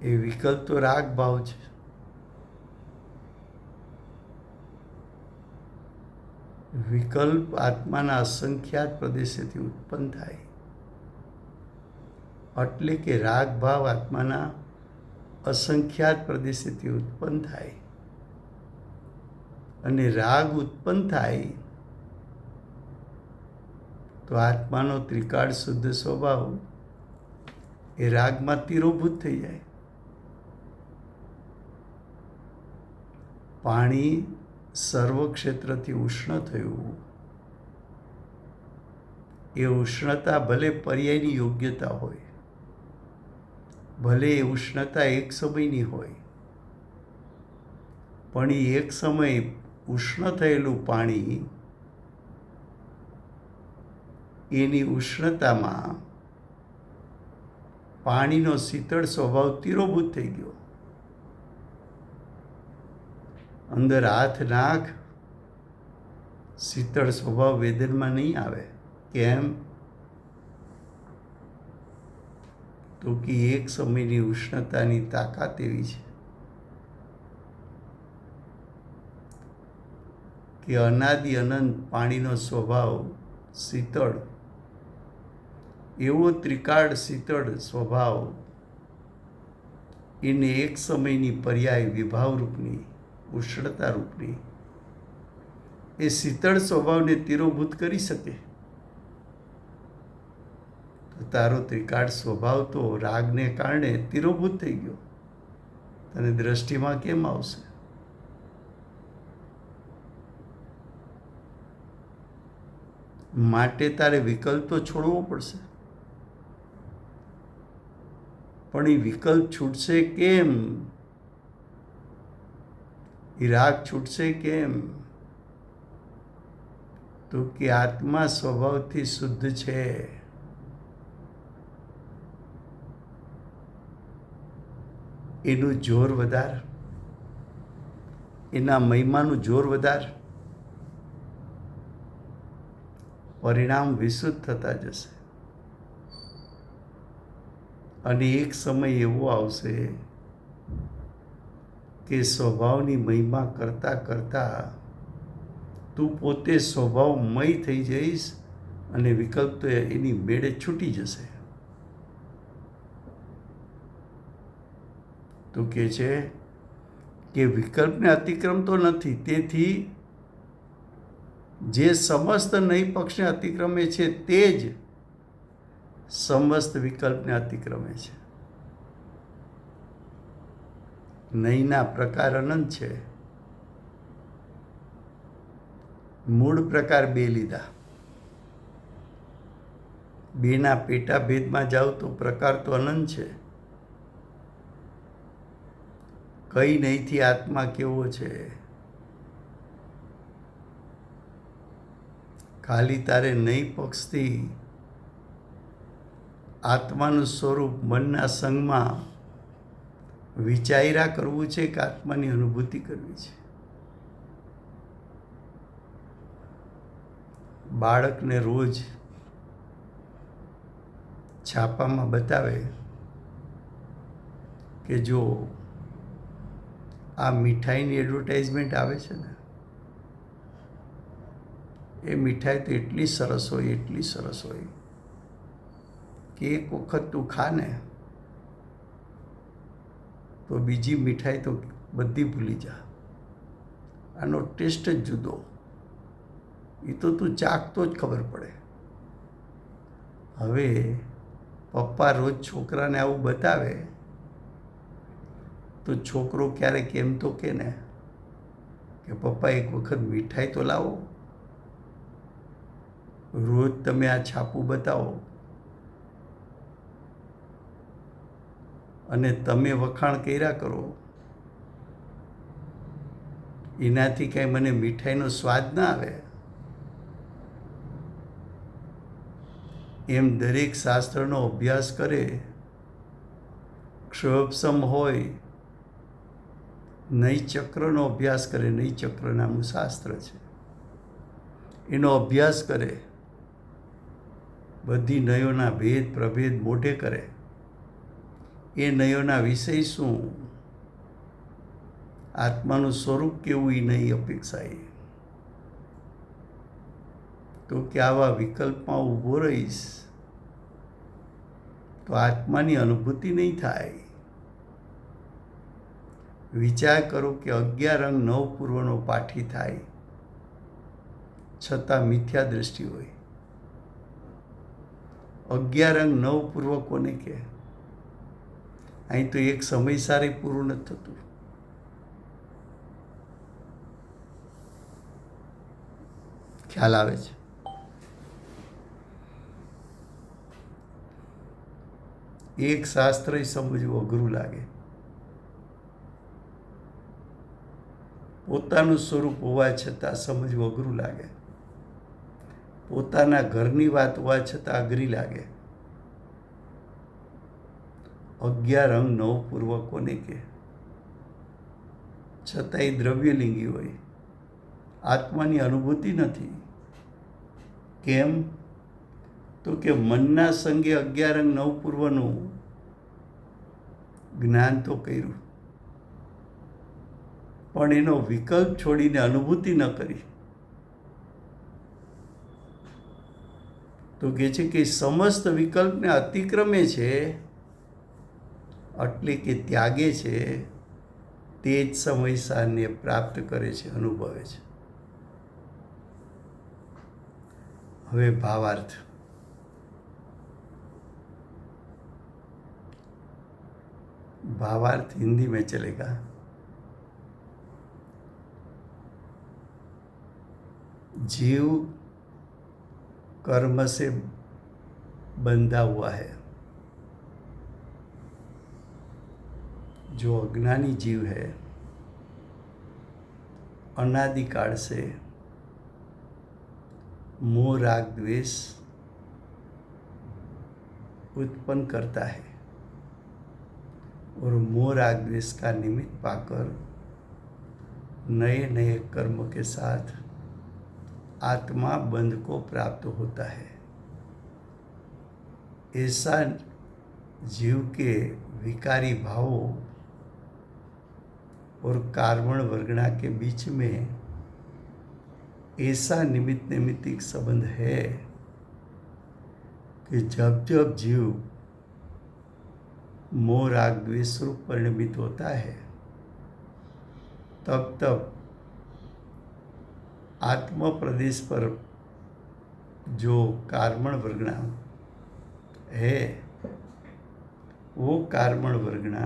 Speaker 2: એ વિકલ્પ તો રાગ ભાવ છે. વિકલ્પ આત્માના અસંખ્યાત પ્રદેશેથી ઉત્પન્ન થાય. એટલે કે રાગ ભાવ આત્માના અસંખ્યાત પ્રદેશેથી ઉત્પન્ન થાય. અને રાગ ઉત્પન્ન થાય તો આત્માનો ત્રિકાળ શુદ્ધ સ્વભાવ એ રાગમાં તીરોભૂત થઈ જાય. પાણી સર્વ ક્ષેત્રથી ઉષ્ણ થયું. એ ઉષ્ણતા ભલે પર્યાયની યોગ્યતા હોય, ભલે એ ઉષ્ણતા એક સમયની હોય, પણ એ એક સમય ઉષ્ણ થયેલું પાણી એની ઉષ્ણતામાં પાણીનો શીતળ સ્વભાવ તીરોભૂત થઈ ગયો. અંદર હાથ નાખ, શીતળ સ્વભાવ વેદનમાં નહીં આવે. કેમ? તો કે એક સમયની ઉષ્ણતાની તાકાત એવી છે કે અનાદિ અનંત પાણીનો સ્વભાવ શીતળ, એવો ત્રિકાળ શીતળ સ્વભાવ એને એક સમયની પર્યાય વિભાવ રૂપની, ઉષ્ણતા રૂપની એ શીતળ સ્વભાવને તિરોભૂત કરી શકે. તો તારો ત્રિકાળ સ્વભાવ તો રાગને કારણે તિરોભૂત થઈ ગયો. તને દ્રષ્ટિમાં કેમ આવશે? માટે તારે વિકલ્પ તો છોડવો પડશે. પણ એ વિકલ્પ છૂટશે કેમ? એ રાગ છૂટશે કેમ? તો કે આત્મા સ્વભાવથી શુદ્ધ છે. એનું જોર વધાર, એના મહિમાનું જોર વધાર, પરિણામ વિશુદ્ધ થતા જશે. અને એક સમય એવો આવશે કે સ્વભાવની મહિમા કરતા કરતા તું પોતે સ્વભાવમય થઈ જઈશ અને વિકલ્પ તો એની મેળે છૂટી જશે. તો કે છે કે વિકલ્પને અતિક્રમતો નથી, તેથી જે સમસ્ત નહીં પક્ષને અતિક્રમે છે તે જ સમસ્ત વિકલ્પને અતિક્રમે છે. નહીંના પ્રકાર અનંત છે. મૂળ પ્રકાર બે લીધા. બેના પેટા ભેદમાં જાઓ તો પ્રકાર તો અનંત છે. કઈ નહીંથી આત્મા કેવો છે? ખાલી તારે નહીં પક્ષથી આત્માનું સ્વરૂપ મનના સંગમાં વિચાર્યા કરવું છે કે આત્માની અનુભૂતિ કરવી છે. બાળકને રોજ છાપામાં બતાવે કે જો આ મીઠાઈની એડવર્ટાઇઝમેન્ટ આવે છે ને, એ મીઠાઈ તો એટલી સરસ હોય, એટલી સરસ હોય કે એક વખત તું ખા ને તો બીજી મીઠાઈ તો બધી ભૂલી જા. આનો ટેસ્ટ જ જુદો. એ તો તું ચાખતો જ ખબર પડે. હવે પપ્પા રોજ છોકરાને આવું બતાવે તો છોકરો ક્યારેક એમ તો કે ને કે પપ્પા એક વખત મીઠાઈ તો લાવો. રોજ તમે આ છાપું બતાવો અને તમે વખાણ કર્યા કરો, એનાથી કાંઈ મને મીઠાઈનો સ્વાદ ના આવે. એમ દરેક શાસ્ત્રનો અભ્યાસ કરે, ક્ષોભસમ હોય, નઈ ચક્રનો અભ્યાસ કરે. નઈ ચક્ર નામનું શાસ્ત્ર છે, એનો અભ્યાસ કરે, બધી નયોના ભેદ પ્રભેદ મોઢે કરે. એ નયોના વિષય શું, આત્માનું સ્વરૂપ કેવું, એ નહીં અપેક્ષાએ. તો કે આવા વિકલ્પમાં ઊભો રહીશ તો આત્માની અનુભૂતિ નહીં થાય. વિચાર કરો કે 11 અંગ 9 પૂર્વનો પાઠી થાય છતાં મિથ્યા દ્રષ્ટિ હોય. 11 અંગ 9 પૂર્વ કોને કહે? અહીં તો એક સમય સારે પૂરું નથી થતું. ખ્યાલ આવે છે? એક શાસ્ત્ર સમજવું અઘરું લાગે. પોતાનું સ્વરૂપ હોવા છતાં સમજવું અઘરું લાગે. પોતાના ઘરની વાત હોવા છતાં અઘરી લાગે. 11 અંગ 9 પૂર્વ કોને કહે? છતાં એ દ્રવ્યલિંગી હોય, આત્માની અનુભૂતિ નથી. કેમ? તો કે મનના સંગે 11 અંગ 9 પૂર્વનું જ્ઞાન તો કર્યું, પણ એનો વિકલ્પ છોડીને અનુભૂતિ ન કરી. તો કહે છે કે સમસ્ત વિકલ્પને અતિક્રમે છે, એટલે કે ત્યાગે છે, તે જ સમય સારને પ્રાપ્ત કરે છે, અનુભવે છે. હવે ભાવાર્થ. भावार्थ हिंदी में चलेगा. जीव कर्म से बंधा हुआ है. जो अज्ञानी जीव है, अनादिकाल से मोह राग द्वेष उत्पन्न करता है और मोह राग द्वेष का निमित्त पाकर नए नए कर्म के साथ आत्मा बंध को प्राप्त होता है. ऐसा जीव के विकारी भावों और कार्बन वर्गणा के बीच में ऐसा निमित्त नैमित्तिक संबंध है कि जब जब जीव मोह राग द्वेष रूप परिणमित होता है, तब तब आत्म प्रदेश पर जो कार्बन वर्गणा है, वो कार्बन वर्गणा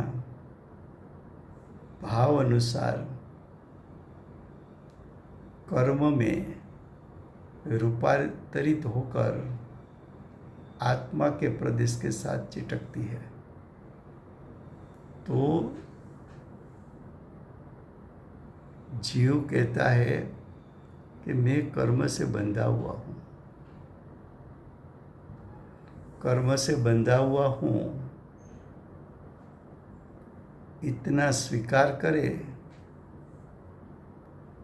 Speaker 2: भाव अनुसार कर्म में रूपांतरित होकर आत्मा के प्रदेश के साथ चिटकती है. तो जीव कहता है कि मैं कर्म से बंधा हुआ हूँ. कर्म से बंधा हुआ हूँ इतना स्वीकार करे,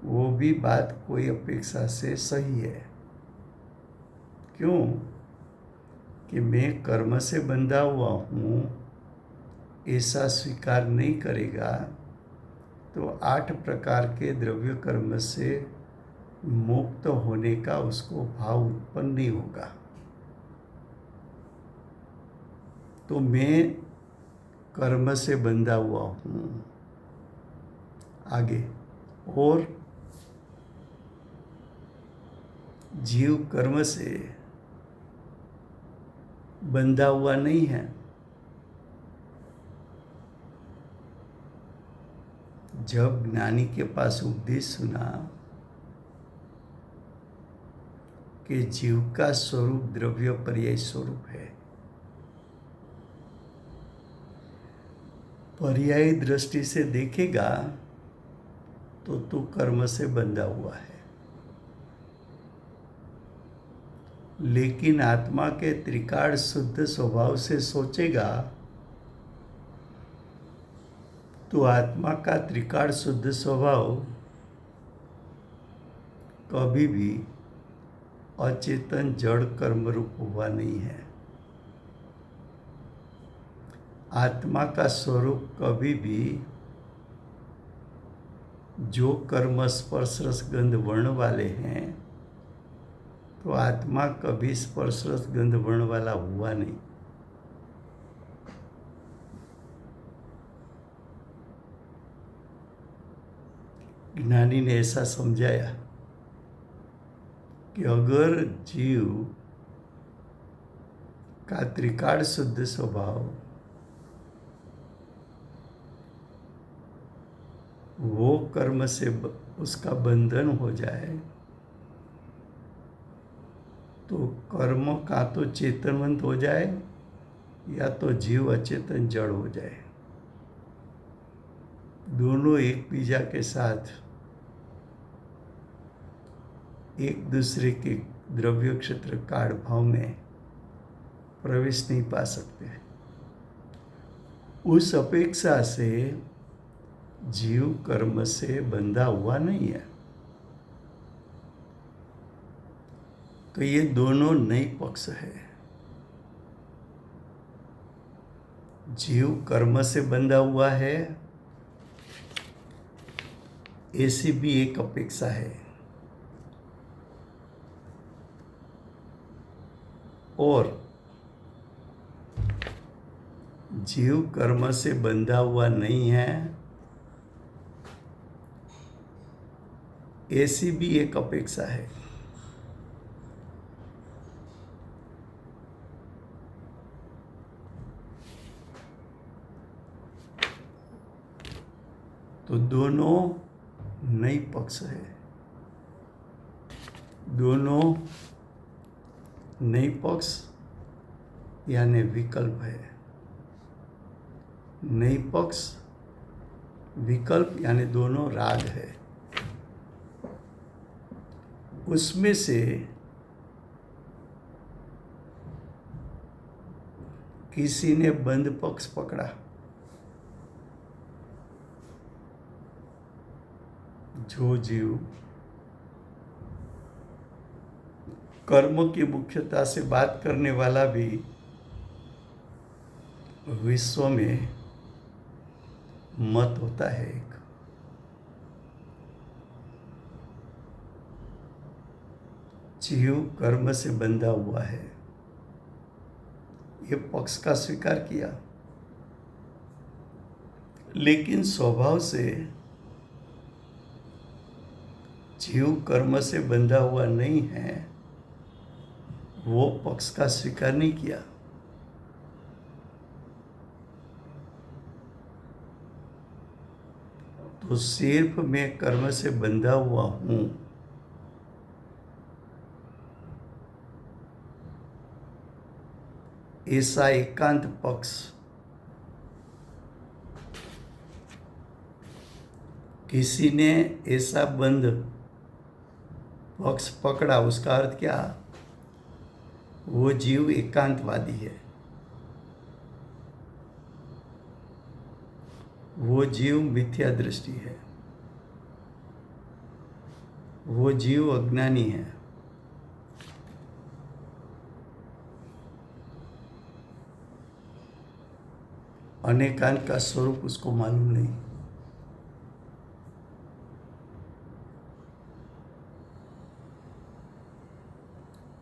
Speaker 2: वो भी बात कोई अपेक्षा से सही है. क्यों कि मैं कर्म से बंधा हुआ हूँ ऐसा स्वीकार नहीं करेगा तो 8 प्रकार के द्रव्य कर्म से मुक्त होने का उसको भाव उत्पन्न नहीं होगा. तो मैं कर्म से बंधा हुआ हूँ. आगे, और जीव कर्म से बंधा हुआ नहीं है. जब ज्ञानी के पास उपदेश सुना कि जीव का स्वरूप द्रव्य पर्याय स्वरूप है, पर्यायी दृष्टि से देखेगा तो तू कर्म से बंधा हुआ है, लेकिन आत्मा के त्रिकाल शुद्ध स्वभाव से सोचेगा तो आत्मा का त्रिकाल शुद्ध स्वभाव कभी भी अचेतन जड़ कर्म रूप हुआ नहीं है. आत्मा का स्वरूप कभी भी जो कर्म स्पर्श रस गंध वर्ण वाले हैं, तो आत्मा कभी स्पर्श रस गंध वर्ण वाला हुआ नहीं. ज्ञानी ने ऐसा समझाया कि अगर जीव का त्रिकाल शुद्ध स्वभाव वो कर्म से उसका बंधन हो जाए तो कर्म का तो चेतनवंत हो जाए या तो जीव अचेतन जड़ हो जाए. दोनों एक बीजा के साथ एक दूसरे के द्रव्य क्षेत्र काल भाव में प्रवेश नहीं पा सकते. उस अपेक्षा से जीव कर्म से बंधा हुआ नहीं है. तो ये दोनों नई पक्ष है. जीव कर्म से बंधा हुआ है, ऐसी भी एक अपेक्षा है। और जीव कर्म से बंधा हुआ नहीं है, ऐसी भी एक अपेक्षा है। तो दोनों नई पक्ष है, दोनों नई पक्ष यानी विकल्प है। नई पक्ष विकल्प यानी दोनों राग है। उसमें से किसी ने बंद पक्ष पकड़ा, जो जीव कर्म की मुख्यता से बात करने वाला भी विश्व में मत होता है एक। जीव कर्म से बंधा हुआ है, ये पक्ष का स्वीकार किया, लेकिन स्वभाव से जीव कर्म से बंधा हुआ नहीं है, वो पक्ष का स्वीकार नहीं किया। तो सिर्फ मैं कर्म से बंधा हुआ हूं, ऐसा एकांत पक्ष किसी ने ऐसा बंद पक्ष पकड़ा, उसका अर्थ क्या? वो जीव एकांतवादी है, वो जीव मिथ्या दृष्टि है, वो जीव अज्ञानी है। अनेकांत का स्वरूप उसको मालूम नहीं।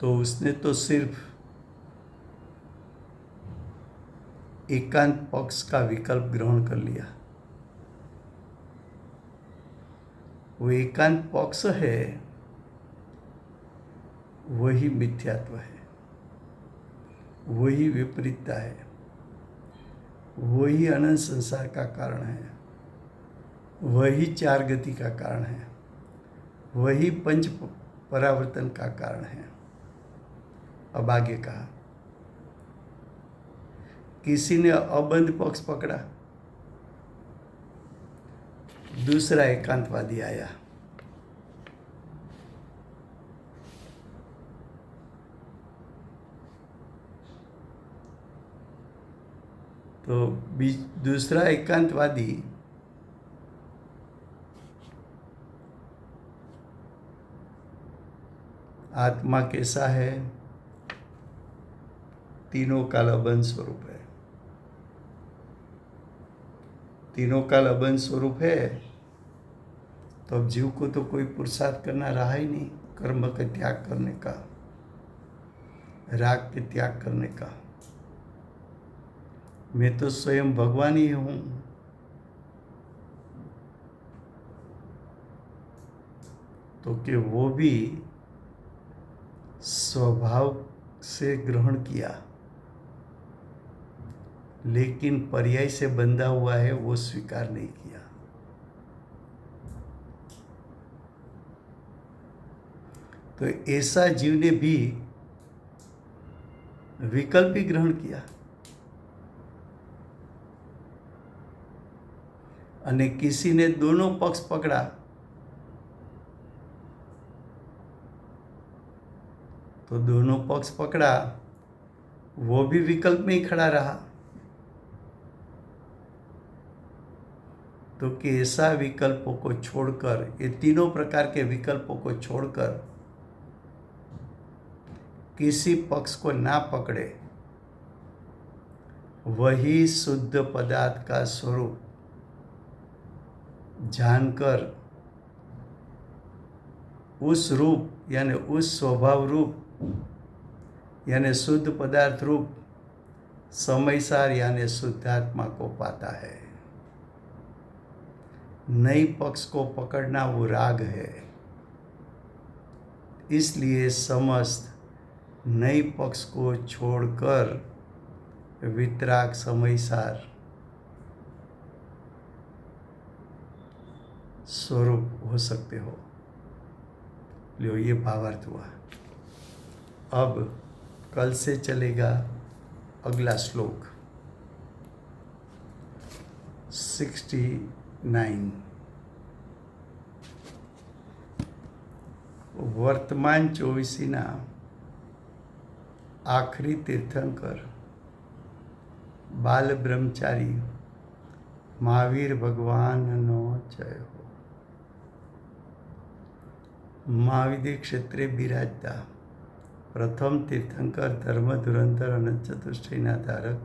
Speaker 2: तो उसने तो सिर्फ एकांत पक्ष का विकल्प ग्रहण कर लिया। वो एकांत पक्ष है, वही मिथ्यात्व है, वही विपरीतता है, वही अनंत संसार का कारण है, वही चार गति का कारण है, वही पंच परावर्तन का कारण है। अब आगे कहा, किसी ने अबंध पक्ष पकड़ा, दूसरा एकांतवादी आया, तो दूसरा एकांतवादी आत्मा कैसा है? तीनों काल अबंध स्वरूप है। तीनों काल अबंध स्वरूप है, तो अब जीव को तो कोई पुरुषार्थ करना रहा ही नहीं, कर्म का त्याग करने का, राग के त्याग करने का। मैं तो स्वयं भगवान ही हूं। तो कि वो भी स्वभाव से ग्रहण किया, लेकिन पर्याय से बंधा हुआ है, वो स्वीकार नहीं किया। तो ऐसा जीव ने भी विकल्प ही ग्रहण किया, અને किसी ने दोनों पक्ष पकड़ा, तो दोनों पक्ष पकड़ा, वो भी विकल्प में ही खड़ा रहा। तो कि ऐसा विकल्पों को छोड़कर, ये तीनों प्रकार के विकल्पों को छोड़कर किसी पक्ष को ना पकड़े, वही शुद्ध पदार्थ का स्वरूप जानकर उस रूप यानी उस स्वभाव रूप यानी शुद्ध पदार्थ रूप समयसार यानी शुद्धात्मा को पाता है। नई पक्ष को पकड़ना वो राग है, इसलिए समस्त नई पक्ष को छोड़कर वितराग समयसार स्वरूप हो सकते हो। लो, ये भावार्थ हुआ। अब कल से चलेगा अगला श्लोक 69। વર્તમાન ચોવીસીના આખરી તીર્થંકર બાલ બ્રહ્મચારી મહાવીર ભગવાનનો જય હો। મહાવિદ્ય ક્ષેત્રે બિરાજતા પ્રથમ તીર્થંકર ધર્મ ધુરંધર અનંત ચતુષ્ટયના ધારક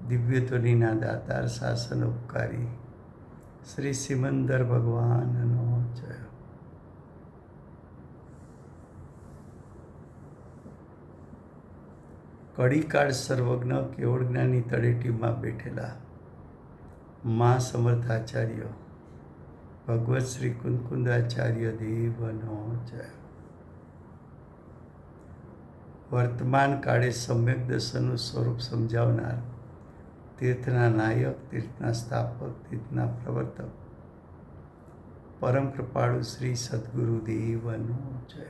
Speaker 2: દિવ્યધ્વનિના દાતાર શાસન ઉપકારી શ્રી સિમંદર ભગવાનનો જય હો। કડીકાળ સર્વજ્ઞ કેવળ જ્ઞાની તળેટીમાં બેઠેલા મા સમર્થાચાર્ય ભગવત શ્રી કુંદકુંદાચાર્ય દેવનો જય। વર્તમાન કાળે સમ્યક દર્શનનું સ્વરૂપ સમજાવનાર તીર્થના નાયક, તીર્થના સ્થાપક, તીર્થના પ્રવર્તક પરમ કૃપાળુ શ્રી સદગુરુ દેવનો જય।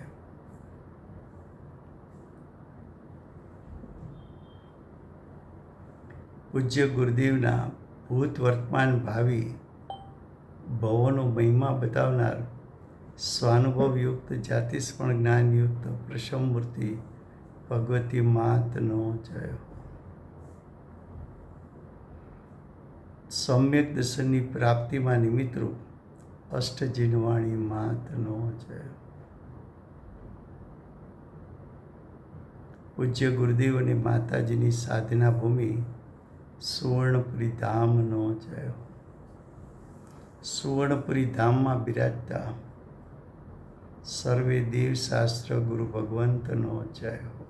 Speaker 2: પૂજ્ય ગુરુદેવના ભૂત, વર્તમાન, ભાવિ ભવોનો મહિમા બતાવનાર સ્વાનુભવયુક્ત જાતિસ્મરણ જ્ઞાનયુક્ત પ્રસમમૂર્તિ ભગવતી માતનો જય હો। સમ્યક દર્શનની પ્રાપ્તિમાં નિમિત્તરૂપ અષ્ટજીનવાણી માતનો જય હો। પૂજ્ય ગુરુદેવ અને માતાજીની સાધના ભૂમિ સુવર્ણપુરી ધામનો જય હો। સુવર્ણપુરી ધામમાં બિરાજતા સર્વે દેવશાસ્ત્ર ગુરુ ભગવંતનો જય હો।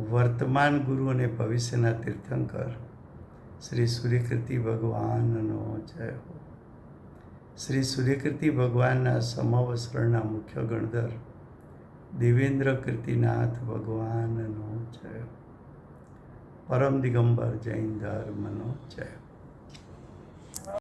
Speaker 2: વર્તમાન ગુરુ અને ભવિષ્યના તીર્થંકર શ્રી સૂર્યકીર્તિ ભગવાનનો જય હો। શ્રી સૂર્યકીર્તિ ભગવાનના સમવસ્ત્રના મુખ્ય ગણધર દેવેન્દ્ર કીર્તિનાથ ભગવાનનો જય હો। પરમ દિગંબર જૈન ધર્મનો જય।